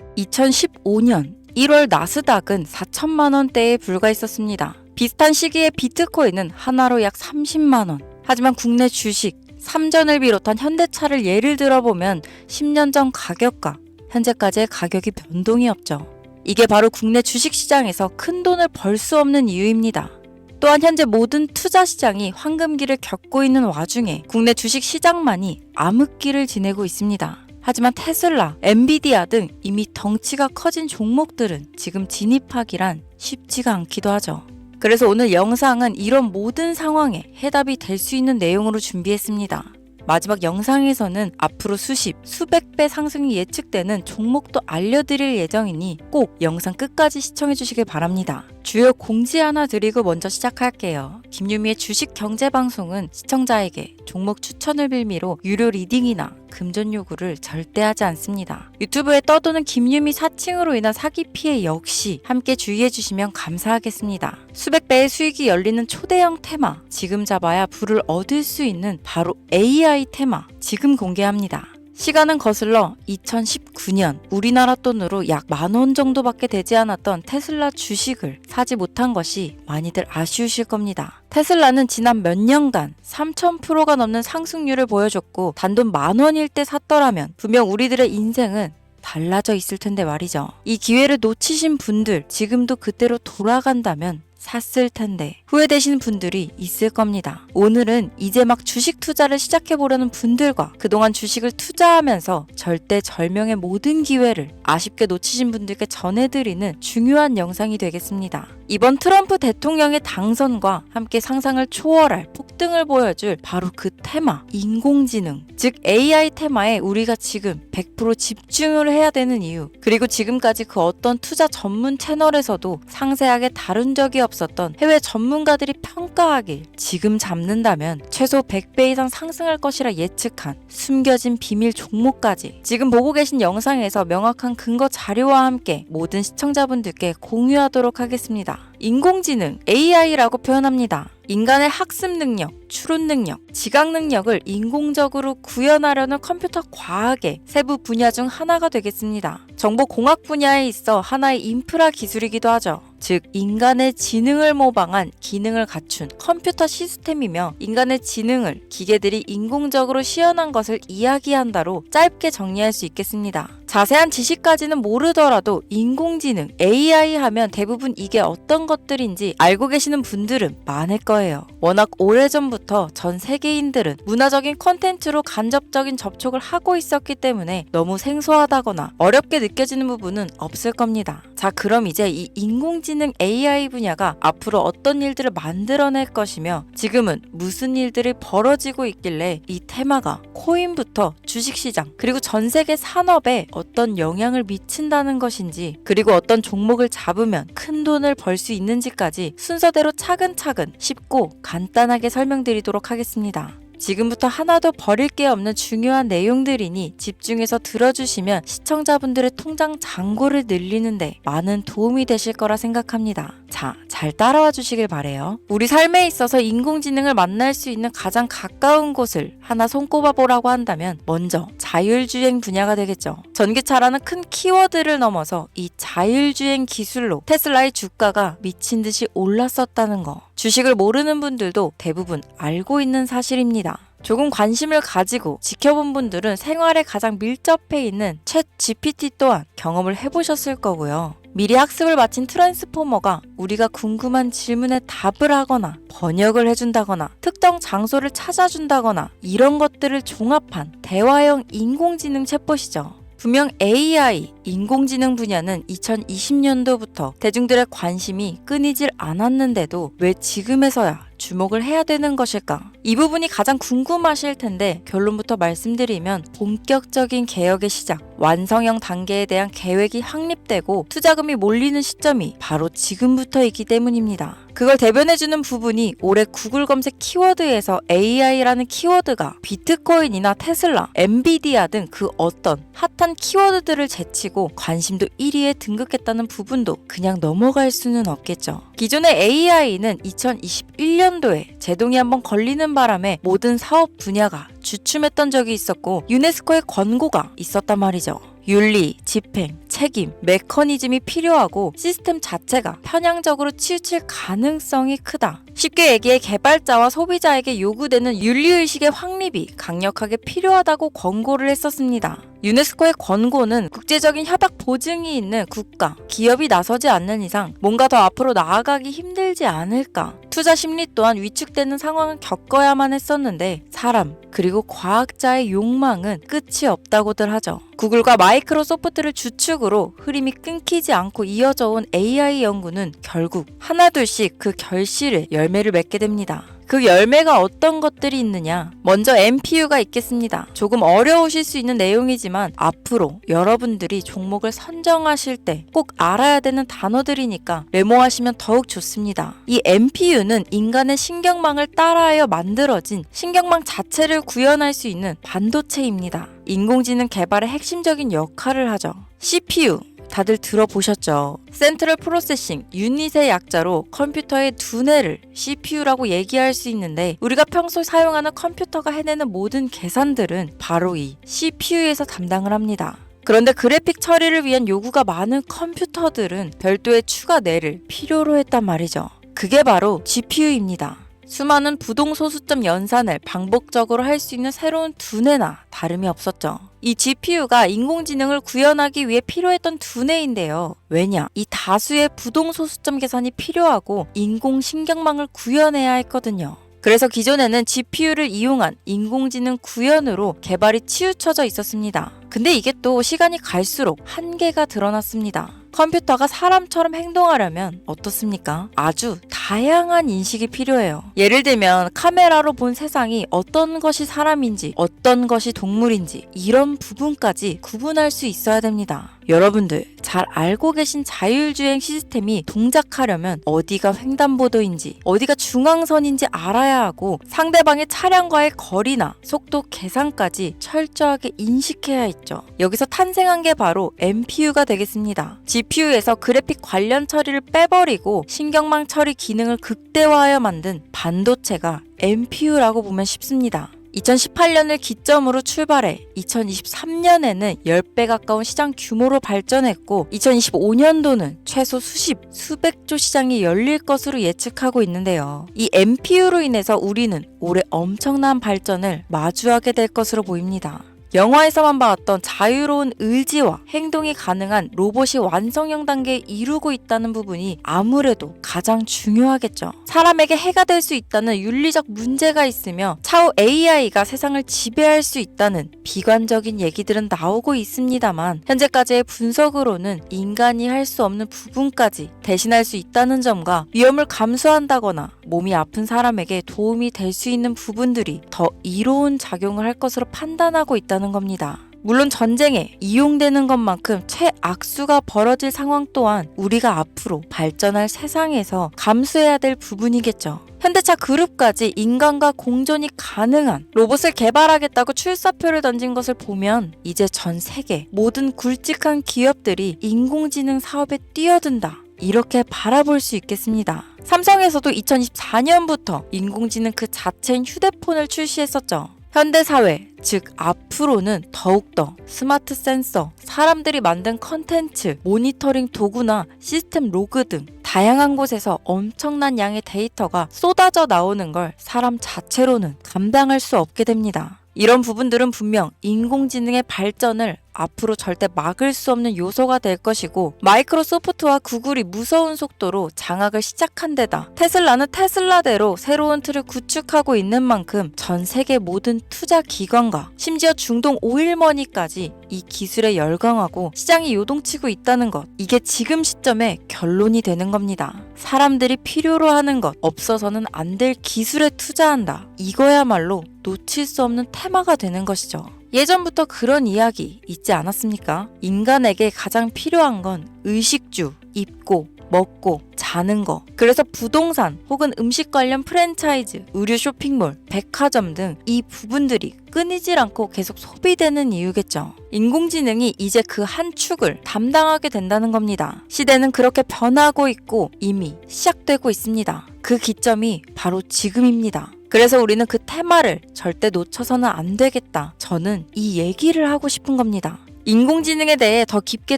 2015년 1월 나스닥은 4천만 원대에 불과했었습니다. 비슷한 시기에 비트코인은 하나로 약 30만 원. 하지만 국내 주식, 삼전을 비롯한 현대차를 예를 들어보면 10년 전 가격과 현재까지의 가격이 변동이 없죠. 이게 바로 국내 주식시장에서 큰 돈을 벌 수 없는 이유입니다. 또한 현재 모든 투자 시장이 황금기를 겪고 있는 와중에 국내 주식시장만이 암흑기를 지내고 있습니다. 하지만 테슬라, 엔비디아 등 이미 덩치가 커진 종목들은 지금 진입하기란 쉽지가 않기도 하죠. 그래서 오늘 영상은 이런 모든 상황에 해답이 될 수 있는 내용으로 준비했습니다. 마지막 영상에서는 앞으로 수백 배 상승이 예측되는 종목도 알려드릴 예정이니 꼭 영상 끝까지 시청해주시길 바랍니다. 주요 공지 하나 드리고 먼저 시작할게요. 김유미의 주식 경제 방송은 시청자에게 종목 추천을 빌미로 유료 리딩이나 금전 요구를 절대 하지 않습니다. 유튜브에 떠도는 김유미 사칭으로 인한 사기 피해 역시 함께 주의해 주시면 감사하겠습니다. 수백 배의 수익이 열리는 초대형 테마, 지금 잡아야 부를 얻을 수 있는 바로 AI 테마, 지금 공개합니다. 시간은 거슬러 2019년 우리나라 돈으로 약 10,000원 정도밖에 되지 않았던 테슬라 주식을 사지 못한 것이 많이들 아쉬우실 겁니다. 테슬라는 지난 몇 년간 3000%가 넘는 상승률을 보여줬고 단돈 10,000원일 때 샀더라면 분명 우리들의 인생은 달라져 있을 텐데 말이죠. 이 기회를 놓치신 분들, 지금도 그때로 돌아간다면 샀을 텐데 후회되시는 분들이 있을 겁니다. 오늘은 이제 막 주식 투자를 시작해보려는 분들과 그동안 주식을 투자하면서 절대절명의 모든 기회를 아쉽게 놓치신 분들께 전해드리는 중요한 영상이 되겠습니다. 이번 트럼프 대통령의 당선과 함께 상상을 초월할 폭등을 보여줄 바로 그 테마, 인공지능, 즉 AI 테마에 우리가 지금 100% 집중을 해야 되는 이유, 그리고 지금까지 그 어떤 투자 전문 채널에서도 상세하게 다룬 적이 없었던 해외 전문가들이 평가하길 지금 잡는다면 최소 100배 이상 상승할 것이라 예측한 숨겨진 비밀 종목까지 지금 보고 계신 영상에서 명확한 근거 자료와 함께 모든 시청자분들께 공유하도록 하겠습니다. 인공지능, AI라고 표현합니다. 인간의 학습 능력, 추론 능력, 지각 능력을 인공적으로 구현하려는 컴퓨터 과학의 세부 분야 중 하나가 되겠습니다. 정보공학 분야에 있어 하나의 인프라 기술이기도 하죠. 즉 인간의 지능을 모방한 기능을 갖춘 컴퓨터 시스템이며 인간의 지능을 기계들이 인공적으로 시연한 것을 이야기한다로 짧게 정리할 수 있겠습니다. 자세한 지식까지는 모르더라도 인공지능, AI 하면 대부분 이게 어떤 것들인지 알고 계시는 분들은 많을 거예요. 워낙 오래전부터 전 세계인들은 문화적인 콘텐츠로 간접적인 접촉을 하고 있었기 때문에 너무 생소하다거나 어렵게 느껴지는 부분은 없을 겁니다. 자, 그럼 이제 이 인공지능 AI 분야가 앞으로 어떤 일들을 만들어낼 것이며 지금은 무슨 일들이 벌어지고 있길래 이 테마가 코인부터 주식시장 그리고 전 세계 산업에 어떤 영향을 미친다는 것인지, 그리고 어떤 종목을 잡으면 큰 돈을 벌 수 있는지까지 순서대로 차근차근 쉽고 간단하게 설명드리도록 하겠습니다. 지금부터 하나도 버릴 게 없는 중요한 내용들이니 집중해서 들어주시면 시청자분들의 통장 잔고를 늘리는데 많은 도움이 되실 거라 생각합니다. 자, 잘 따라와 주시길 바래요. 우리 삶에 있어서 인공지능을 만날 수 있는 가장 가까운 곳을 하나 손꼽아 보라고 한다면 먼저 자율주행 분야가 되겠죠. 전기차라는 큰 키워드를 넘어서 이 자율주행 기술로 테슬라의 주가가 미친 듯이 올랐었다는 거, 주식을 모르는 분들도 대부분 알고 있는 사실입니다. 조금 관심을 가지고 지켜본 분들은 생활에 가장 밀접해 있는 챗 GPT 또한 경험을 해보셨을 거고요. 미리 학습을 마친 트랜스포머가 우리가 궁금한 질문에 답을 하거나 번역을 해준다거나 특정 장소를 찾아준다거나 이런 것들을 종합한 대화형 인공지능 챗봇이죠. 분명 AI, 인공지능 분야는 2020년도부터 대중들의 관심이 끊이질 않았는데도 왜 지금에서야 주목을 해야 되는 것일까? 이 부분이 가장 궁금하실 텐데 결론부터 말씀드리면 본격적인 개혁의 시작, 완성형 단계에 대한 계획이 확립되고 투자금이 몰리는 시점이 바로 지금부터이기 때문입니다. 그걸 대변해주는 부분이 올해 구글 검색 키워드에서 AI라는 키워드가 비트코인이나 테슬라, 엔비디아 등 그 어떤 핫한 키워드들을 제치고 관심도 1위에 등극했다는 부분도 그냥 넘어갈 수는 없겠죠. 기존의 AI는 2021년도에 제동이 한번 걸리는 바람에 모든 사업 분야가 주춤했던 적이 있었고 유네스코의 권고가 있었단 말이죠. 윤리, 집행, 책임, 메커니즘이 필요하고 시스템 자체가 편향적으로 치우칠 가능성이 크다. 쉽게 얘기해 개발자와 소비자에게 요구되는 윤리의식의 확립이 강력하게 필요하다고 권고를 했었습니다. 유네스코의 권고는 국제적인 협약 보증이 있는 국가, 기업이 나서지 않는 이상 뭔가 더 앞으로 나아가기 힘들지 않을까. 투자 심리 또한 위축되는 상황을 겪어야만 했었는데 사람, 그리고 과학자의 욕망은 끝이 없다고들 하죠. 구글과 마이크로소프트를 주축으로 흐름이 끊기지 않고 이어져 온 AI 연구는 결국 하나둘씩 그 결실의 열매를 맺게 됩니다. 그 열매가 어떤 것들이 있느냐? 먼저 MPU가 있겠습니다. 조금 어려우실 수 있는 내용이지만 앞으로 여러분들이 종목을 선정하실 때 꼭 알아야 되는 단어들이니까 메모하시면 더욱 좋습니다. 이 MPU는 인간의 신경망을 따라하여 만들어진 신경망 자체를 구현할 수 있는 반도체입니다. 인공지능 개발의 핵심적인 역할을 하죠. CPU 다들 들어보셨죠? 센트럴 프로세싱, 유닛의 약자로 컴퓨터의 두뇌를 CPU라고 얘기할 수 있는데 우리가 평소 사용하는 컴퓨터가 해내는 모든 계산들은 바로 이 CPU에서 담당을 합니다. 그런데 그래픽 처리를 위한 요구가 많은 컴퓨터들은 별도의 추가 뇌를 필요로 했단 말이죠. 그게 바로 GPU입니다. 수많은 부동소수점 연산을 반복적으로 할 수 있는 새로운 두뇌나 다름이 없었죠. 이 GPU가 인공지능을 구현하기 위해 필요했던 두뇌인데요. 왜냐? 이 다수의 부동소수점 계산이 필요하고 인공신경망을 구현해야 했거든요. 그래서 기존에는 GPU를 이용한 인공지능 구현으로 개발이 치우쳐져 있었습니다. 근데 이게 또 시간이 갈수록 한계가 드러났습니다. 컴퓨터가 사람처럼 행동하려면 어떻습니까? 아주 다양한 인식이 필요해요. 예를 들면 카메라로 본 세상이 어떤 것이 사람인지 어떤 것이 동물인지 이런 부분까지 구분할 수 있어야 됩니다. 여러분들 잘 알고 계신 자율주행 시스템이 동작하려면 어디가 횡단보도인지 어디가 중앙선인지 알아야 하고 상대방의 차량과의 거리나 속도 계산까지 철저하게 인식해야 했죠. 여기서 탄생한 게 바로 MPU가 되겠습니다. GPU에서 그래픽 관련 처리를 빼버리고 신경망 처리 기능을 극대화하여 만든 반도체가 MPU라고 보면 쉽습니다. 2018년을 기점으로 출발해 2023년에는 10배 가까운 시장 규모로 발전했고 2025년도는 최소 수백조 시장이 열릴 것으로 예측하고 있는데요. 이 MPU로 인해서 우리는 올해 엄청난 발전을 마주하게 될 것으로 보입니다. 영화에서만 봤던 자유로운 의지와 행동이 가능한 로봇이 완성형 단계에 이루고 있다는 부분이 아무래도 가장 중요하겠죠. 사람에게 해가 될 수 있다는 윤리적 문제가 있으며 차후 AI가 세상을 지배할 수 있다는 비관적인 얘기들은 나오고 있습니다만 현재까지의 분석으로는 인간이 할 수 없는 부분까지 대신할 수 있다는 점과 위험을 감수한다거나 몸이 아픈 사람에게 도움이 될 수 있는 부분들이 더 이로운 작용을 할 것으로 판단하고 있다는 겁니다. 물론 전쟁에 이용되는 것만큼 최악수가 벌어질 상황 또한 우리가 앞으로 발전할 세상에서 감수해야 될 부분이겠죠. 현대차 그룹까지 인간과 공존이 가능한 로봇을 개발하겠다고 출사표를 던진 것을 보면 이제 전 세계 모든 굵직한 기업들이 인공지능 사업에 뛰어든다. 이렇게 바라볼 수 있겠습니다. 삼성에서도 2024년부터 인공지능 그 자체인 휴대폰을 출시했었죠. 현대사회, 즉 앞으로는 더욱더 스마트 센서, 사람들이 만든 컨텐츠, 모니터링 도구나 시스템 로그 등 다양한 곳에서 엄청난 양의 데이터가 쏟아져 나오는 걸 사람 자체로는 감당할 수 없게 됩니다. 이런 부분들은 분명 인공지능의 발전을 앞으로 절대 막을 수 없는 요소가 될 것이고 마이크로소프트와 구글이 무서운 속도로 장악을 시작한 데다 테슬라는 테슬라대로 새로운 틀을 구축하고 있는 만큼 전 세계 모든 투자 기관과 심지어 중동 오일머니까지 이 기술에 열광하고 시장이 요동치고 있다는 것, 이게 지금 시점에 결론이 되는 겁니다. 사람들이 필요로 하는 것, 없어서는 안 될 기술에 투자한다. 이거야말로 놓칠 수 없는 테마가 되는 것이죠. 예전부터 그런 이야기 있지 않았습니까? 인간에게 가장 필요한 건 의식주, 입고, 먹고, 자는 거. 그래서 부동산 혹은 음식 관련 프랜차이즈, 의류 쇼핑몰, 백화점 등 이 부분들이 끊이질 않고 계속 소비되는 이유겠죠. 인공지능이 이제 그 한 축을 담당하게 된다는 겁니다. 시대는 그렇게 변하고 있고 이미 시작되고 있습니다. 그 기점이 바로 지금입니다. 그래서 우리는 그 테마를 절대 놓쳐서는 안 되겠다. 저는 이 얘기를 하고 싶은 겁니다. 인공지능에 대해 더 깊게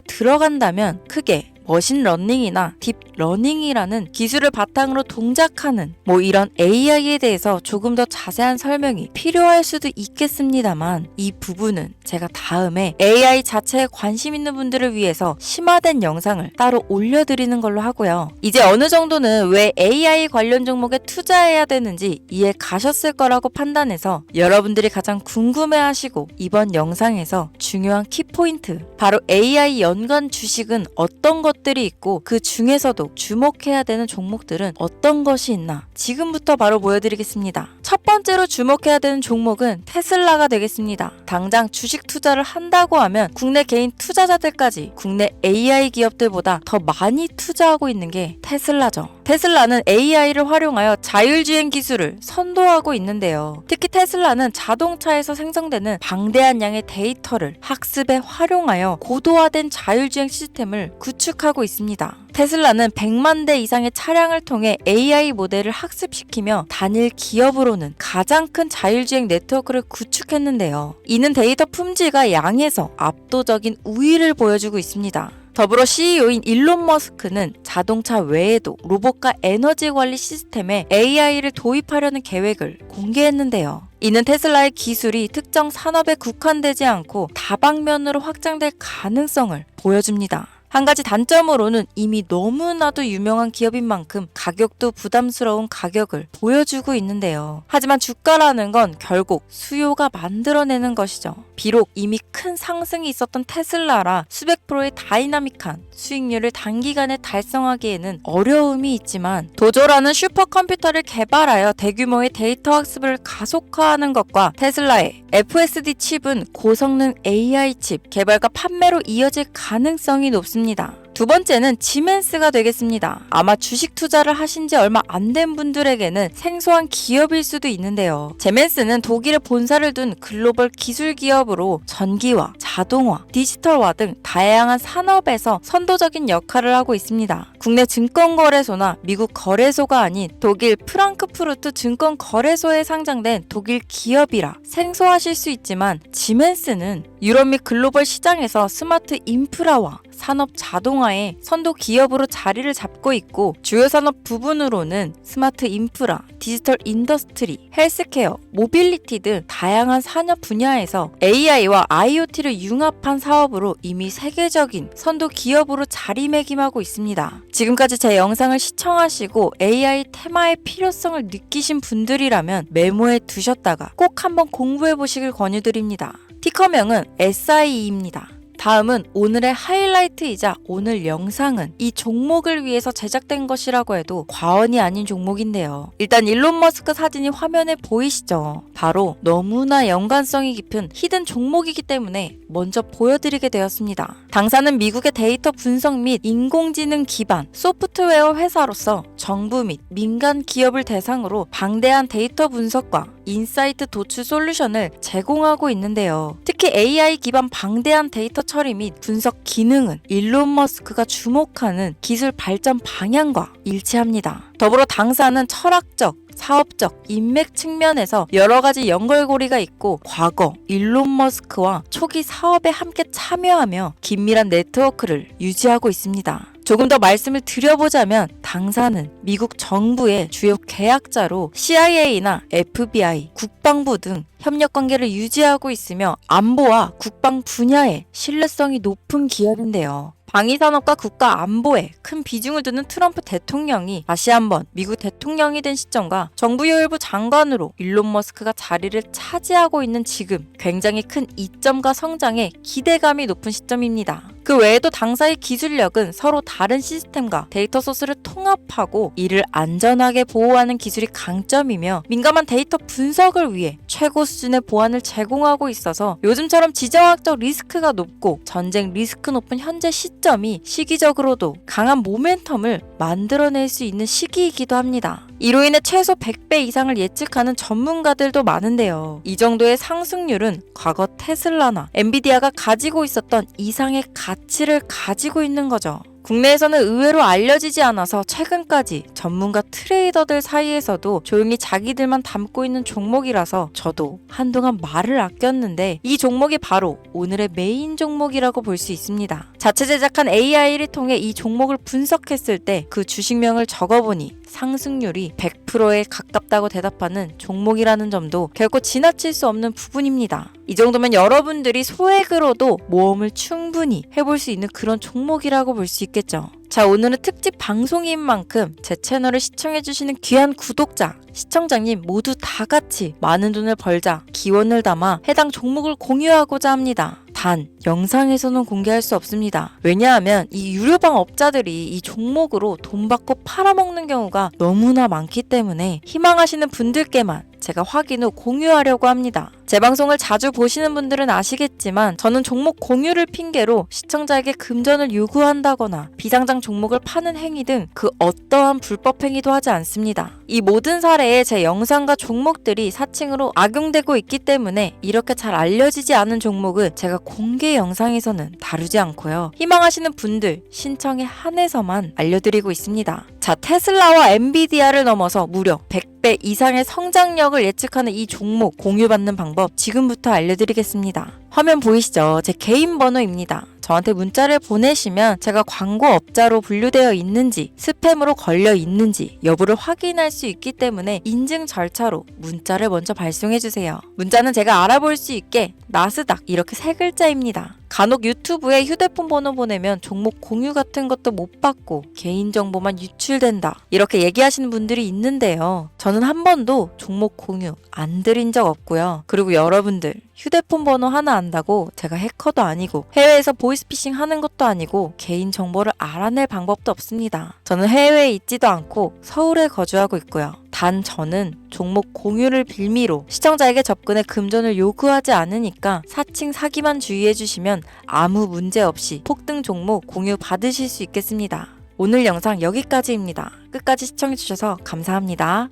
들어간다면 크게 머신러닝이나 딥러닝이라는 기술을 바탕으로 동작하는 이런 AI에 대해서 조금 더 자세한 설명이 필요할 수도 있겠습니다만 이 부분은 제가 다음에 AI 자체에 관심 있는 분들을 위해서 심화된 영상을 따로 올려드리는 걸로 하고요. 이제 어느 정도는 왜 AI 관련 종목에 투자해야 되는지 이해 가셨을 거라고 판단해서 여러분들이 가장 궁금해하시고 이번 영상에서 중요한 키포인트 바로 AI 연관 주식은 어떤 것들이 있고 그 중에서도 주목해야 되는 종목들은 어떤 것이 있나 지금부터 바로 보여드리겠습니다. 첫 번째로 주목해야 되는 종목은 테슬라가 되겠습니다. 당장 주식 투자를 한다고 하면 국내 개인 투자자들까지 국내 AI 기업들보다 더 많이 투자하고 있는 게 테슬라죠. 테슬라는 AI를 활용하여 자율주행 기술을 선도하고 있는데요. 특히 테슬라는 자동차에서 생성되는 방대한 양의 데이터를 학습에 활용하여 고도화된 자율주행 시스템을 구축하고 있습니다. 테슬라는 100만 대 이상의 차량을 통해 AI 모델을 학습시키며 단일 기업으로는 가장 큰 자율주행 네트워크를 구축했는데요. 이는 데이터 품질과 양에서 압도적인 우위를 보여주고 있습니다. 더불어 CEO인 일론 머스크는 자동차 외에도 로봇과 에너지 관리 시스템에 AI를 도입하려는 계획을 공개했는데요. 이는 테슬라의 기술이 특정 산업에 국한되지 않고 다방면으로 확장될 가능성을 보여줍니다. 한 가지 단점으로는 이미 너무나도 유명한 기업인 만큼 가격도 부담스러운 가격을 보여주고 있는데요. 하지만 주가라는 건 결국 수요가 만들어내는 것이죠. 비록 이미 큰 상승이 있었던 테슬라라 수백 프로의 다이나믹한 수익률을 단기간에 달성하기에는 어려움이 있지만 도조라는 슈퍼컴퓨터를 개발하여 대규모의 데이터 학습을 가속화하는 것과 테슬라의 FSD 칩은 고성능 AI 칩 개발과 판매로 이어질 가능성이 높습니다. 두 번째는 지멘스가 되겠습니다. 아마 주식 투자를 하신 지 얼마 안 된 분들에게는 생소한 기업일 수도 있는데요. 지멘스는 독일에 본사를 둔 글로벌 기술 기업으로 전기화, 자동화, 디지털화 등 다양한 산업에서 선도적인 역할을 하고 있습니다. 국내 증권거래소나 미국 거래소가 아닌 독일 프랑크푸르트 증권거래소에 상장된 독일 기업이라 생소하실 수 있지만 지멘스는 유럽 및 글로벌 시장에서 스마트 인프라와 산업 자동화의 선도 기업으로 자리를 잡고 있고 주요 산업 부분으로는 스마트 인프라, 디지털 인더스트리, 헬스케어, 모빌리티 등 다양한 산업 분야에서 AI와 IoT를 융합한 사업으로 이미 세계적인 선도 기업으로 자리매김하고 있습니다. 지금까지 제 영상을 시청하시고 AI 테마의 필요성을 느끼신 분들이라면 메모해 두셨다가 꼭 한번 공부해 보시길 권유드립니다. 티커명은 SIE입니다. 다음은 오늘의 하이라이트이자 오늘 영상은 이 종목을 위해서 제작된 것이라고 해도 과언이 아닌 종목인데요. 일단 일론 머스크 사진이 화면에 보이시죠? 바로 너무나 연관성이 깊은 히든 종목이기 때문에 먼저 보여드리게 되었습니다. 당사는 미국의 데이터 분석 및 인공지능 기반 소프트웨어 회사로서 정부 및 민간 기업을 대상으로 방대한 데이터 분석과 인사이트 도출 솔루션을 제공하고 있는데요. 특히 AI 기반 방대한 데이터 처리 및 분석 기능은 일론 머스크가 주목하는 기술 발전 방향과 일치합니다. 더불어 당사는 철학적, 사업적, 인맥 측면에서 여러 가지 연결고리가 있고 과거 일론 머스크와 초기 사업에 함께 참여하며 긴밀한 네트워크를 유지하고 있습니다. 조금 더 말씀을 드려보자면 당사는 미국 정부의 주요 계약자로 CIA나 FBI, 국방부 등 협력 관계를 유지하고 있으며 안보와 국방 분야에 신뢰성이 높은 기업인데요. 방위산업과 국가 안보에 큰 비중을 두는 트럼프 대통령이 다시 한번 미국 대통령이 된 시점과 정부요일부 장관으로 일론 머스크가 자리를 차지하고 있는 지금 굉장히 큰 이점과 성장에 기대감이 높은 시점입니다. 그 외에도 당사의 기술력은 서로 다른 시스템과 데이터 소스를 통합하고 이를 안전하게 보호하는 기술이 강점이며 민감한 데이터 분석을 위해 최고 수준의 보안을 제공하고 있어서 요즘처럼 지정학적 리스크가 높고 전쟁 리스크 높은 현재 시점이 시기적으로도 강한 모멘텀을 만들어낼 수 있는 시기이기도 합니다. 이로 인해 최소 100배 이상을 예측하는 전문가들도 많은데요. 이 정도의 상승률은 과거 테슬라나 엔비디아가 가지고 있었던 이상의 가치를 가지고 있는 거죠. 국내에서는 의외로 알려지지 않아서 최근까지 전문가 트레이더들 사이에서도 조용히 자기들만 담고 있는 종목이라서 저도 한동안 말을 아꼈는데 이 종목이 바로 오늘의 메인 종목이라고 볼 수 있습니다. 자체 제작한 AI를 통해 이 종목을 분석했을 때 그 주식명을 적어보니 상승률이 100%에 가깝다고 대답하는 종목이라는 점도 결코 지나칠 수 없는 부분입니다. 이 정도면 여러분들이 소액으로도 모험을 충분히 해볼 수 있는 그런 종목이라고 볼 수 있겠죠. 자, 오늘은 특집 방송인 만큼 제 채널을 시청해주시는 귀한 구독자, 시청자님 모두 다 같이 많은 돈을 벌자 기원을 담아 해당 종목을 공유하고자 합니다. 단, 영상에서는 공개할 수 없습니다. 왜냐하면 이 유료방 업자들이 이 종목으로 돈 받고 팔아먹는 경우가 너무나 많기 때문에 희망하시는 분들께만 제가 확인 후 공유하려고 합니다. 제 방송을 자주 보시는 분들은 아시겠지만 저는 종목 공유를 핑계로 시청자에게 금전을 요구한다거나 비상장 종목을 파는 행위 등 그 어떠한 불법 행위도 하지 않습니다. 이 모든 사례에 제 영상과 종목들이 사칭으로 악용되고 있기 때문에 이렇게 잘 알려지지 않은 종목은 제가 공개 영상에서는 다루지 않고요. 희망하시는 분들 신청에 한해서만 알려드리고 있습니다. 자, 테슬라와 엔비디아를 넘어서 무려 100배 이상의 성장력을 예측하는 이 종목 공유받는 방법 지금부터 알려드리겠습니다. 화면 보이시죠? 제 개인 번호입니다. 저한테 문자를 보내시면 제가 광고업자로 분류되어 있는지 스팸으로 걸려 있는지 여부를 확인할 수 있기 때문에 인증 절차로 문자를 먼저 발송해주세요. 문자는 제가 알아볼 수 있게 나스닥 이렇게 세 글자입니다. 간혹 유튜브에 휴대폰 번호 보내면 종목 공유 같은 것도 못 받고 개인정보만 유출된다 이렇게 얘기하시는 분들이 있는데요. 저는 한 번도 종목 공유 안 드린 적 없고요. 그리고 여러분들 휴대폰 번호 하나 안다고 제가 해커도 아니고 해외에서 보이스피싱 하는 것도 아니고 개인정보를 알아낼 방법도 없습니다. 저는 해외에 있지도 않고 서울에 거주하고 있고요. 단 저는 종목 공유를 빌미로 시청자에게 접근해 금전을 요구하지 않으니까 사칭 사기만 주의해주시면 아무 문제 없이 폭등 종목 공유 받으실 수 있겠습니다. 오늘 영상 여기까지입니다. 끝까지 시청해주셔서 감사합니다.